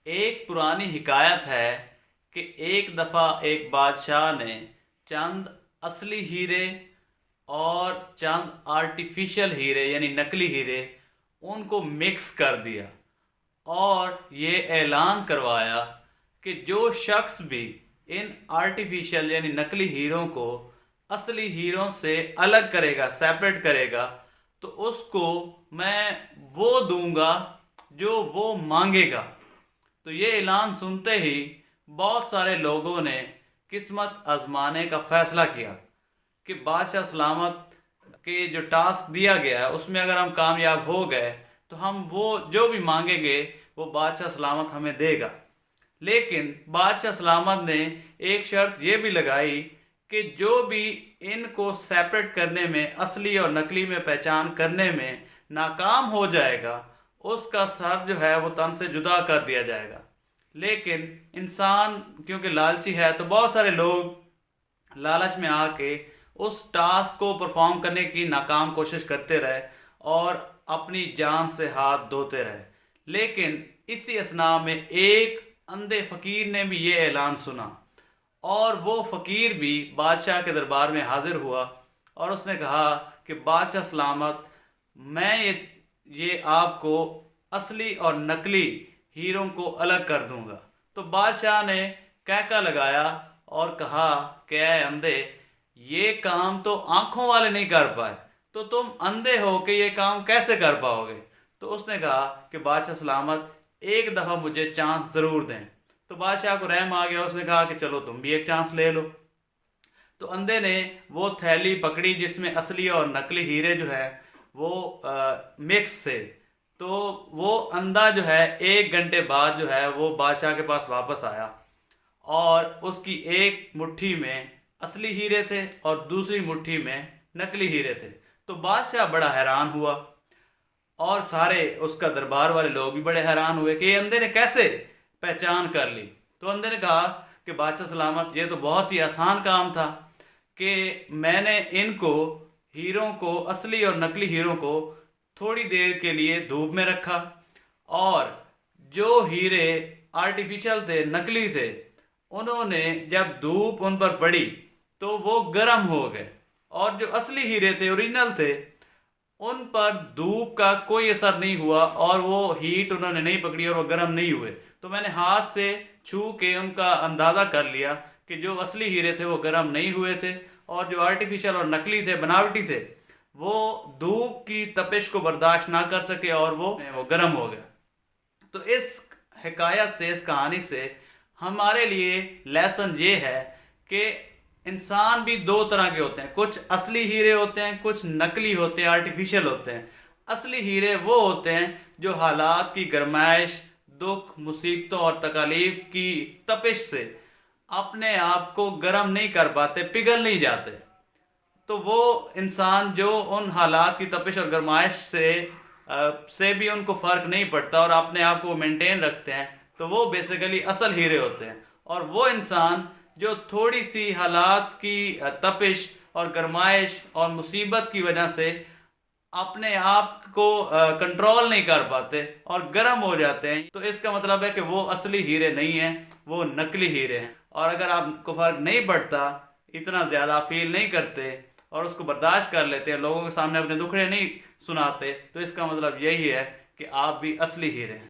ایک پرانی حکایت ہے کہ ایک دفعہ ایک بادشاہ نے چند اصلی ہیرے اور چند آرٹیفیشل ہیرے یعنی نقلی ہیرے ان کو مکس کر دیا اور یہ اعلان کروایا کہ جو شخص بھی ان آرٹیفیشل یعنی نقلی ہیروں کو اصلی ہیروں سے الگ کرے گا، سیپریٹ کرے گا، تو اس کو میں وہ دوں گا جو وہ مانگے گا۔ تو یہ اعلان سنتے ہی بہت سارے لوگوں نے قسمت آزمانے کا فیصلہ کیا کہ بادشاہ سلامت کے جو ٹاسک دیا گیا ہے اس میں اگر ہم کامیاب ہو گئے تو ہم وہ جو بھی مانگیں گے وہ بادشاہ سلامت ہمیں دے گا۔ لیکن بادشاہ سلامت نے ایک شرط یہ بھی لگائی کہ جو بھی ان کو سیپریٹ کرنے میں، اصلی اور نقلی میں پہچان کرنے میں ناکام ہو جائے گا، اس کا سر جو ہے وہ تن سے جدا کر دیا جائے گا۔ لیکن انسان کیونکہ لالچی ہے تو بہت سارے لوگ لالچ میں آ کے اس ٹاسک کو پرفارم کرنے کی ناکام کوشش کرتے رہے اور اپنی جان سے ہاتھ دھوتے رہے۔ لیکن اسی اثناء میں ایک اندھے فقیر نے بھی یہ اعلان سنا اور وہ فقیر بھی بادشاہ کے دربار میں حاضر ہوا اور اس نے کہا کہ بادشاہ سلامت، میں یہ آپ کو اصلی اور نقلی ہیروں کو الگ کر دوں گا۔ تو بادشاہ نے کہکا لگایا اور کہا کہ اے اندھے، یہ کام تو آنکھوں والے نہیں کر پائے، تو تم اندھے ہو کہ یہ کام کیسے کر پاؤ گے؟ تو اس نے کہا کہ بادشاہ سلامت، ایک دفعہ مجھے چانس ضرور دیں۔ تو بادشاہ کو رحم آ گیا، اس نے کہا کہ چلو تم بھی ایک چانس لے لو۔ تو اندھے نے وہ تھیلی پکڑی جس میں اصلی اور نقلی ہیرے جو ہے وہ مکس تھے۔ تو وہ اندھا جو ہے 1 گھنٹے بعد جو ہے وہ بادشاہ کے پاس واپس آیا اور اس کی ایک مٹھی میں اصلی ہیرے تھے اور دوسری مٹھی میں نقلی ہیرے تھے۔ تو بادشاہ بڑا حیران ہوا اور سارے اس کا دربار والے لوگ بھی بڑے حیران ہوئے کہ یہ اندھے نے کیسے پہچان کر لی۔ تو اندھے نے کہا کہ بادشاہ سلامت، یہ تو بہت ہی آسان کام تھا کہ میں نے ان کو ہیروں کو، اصلی اور نقلی ہیروں کو تھوڑی دیر کے لیے دھوپ میں رکھا اور جو ہیرے آرٹیفیشل تھے، نقلی تھے، انہوں نے جب دھوپ ان پر پڑی تو وہ گرم ہو گئے اور جو اصلی ہیرے تھے، اوریجنل تھے، ان پر دھوپ کا کوئی اثر نہیں ہوا اور وہ ہیٹ انہوں نے نہیں پکڑی اور وہ گرم نہیں ہوئے۔ تو میں نے ہاتھ سے چھو کے ان کا اندازہ کر لیا کہ جو اصلی ہیرے تھے وہ گرم نہیں ہوئے تھے اور جو آرٹیفیشل اور نقلی تھے، بناوٹی تھے، وہ دھوپ کی تپش کو برداشت نہ کر سکے اور وہ گرم ہو گئے۔ تو اس حکایت سے، اس کہانی سے ہمارے لیے لیسن یہ ہے کہ انسان بھی 2 طرح کے ہوتے ہیں، کچھ اصلی ہیرے ہوتے ہیں، کچھ نقلی ہوتے ہیں، آرٹیفیشل ہوتے ہیں۔ اصلی ہیرے وہ ہوتے ہیں جو حالات کی گرمائش، دکھ، مصیبتوں اور تکالیف کی تپش سے اپنے آپ کو گرم نہیں کر پاتے، پگھل نہیں جاتے۔ تو وہ انسان جو ان حالات کی تپش اور گرمائش سے بھی ان کو فرق نہیں پڑتا اور اپنے آپ کو مینٹین رکھتے ہیں، تو وہ بیسیکلی اصل ہیرے ہوتے ہیں۔ اور وہ انسان جو تھوڑی سی حالات کی تپش اور گرمائش اور مصیبت کی وجہ سے اپنے آپ کو کنٹرول نہیں کر پاتے اور گرم ہو جاتے ہیں، تو اس کا مطلب ہے کہ وہ اصلی ہیرے نہیں ہیں، وہ نقلی ہیرے ہیں۔ اور اگر آپ کو فرق نہیں پڑتا، اتنا زیادہ فیل نہیں کرتے اور اس کو برداشت کر لیتے ہیں، لوگوں کے سامنے اپنے دکھڑے نہیں سناتے، تو اس کا مطلب یہی ہے کہ آپ بھی اصلی ہیرے ہیں۔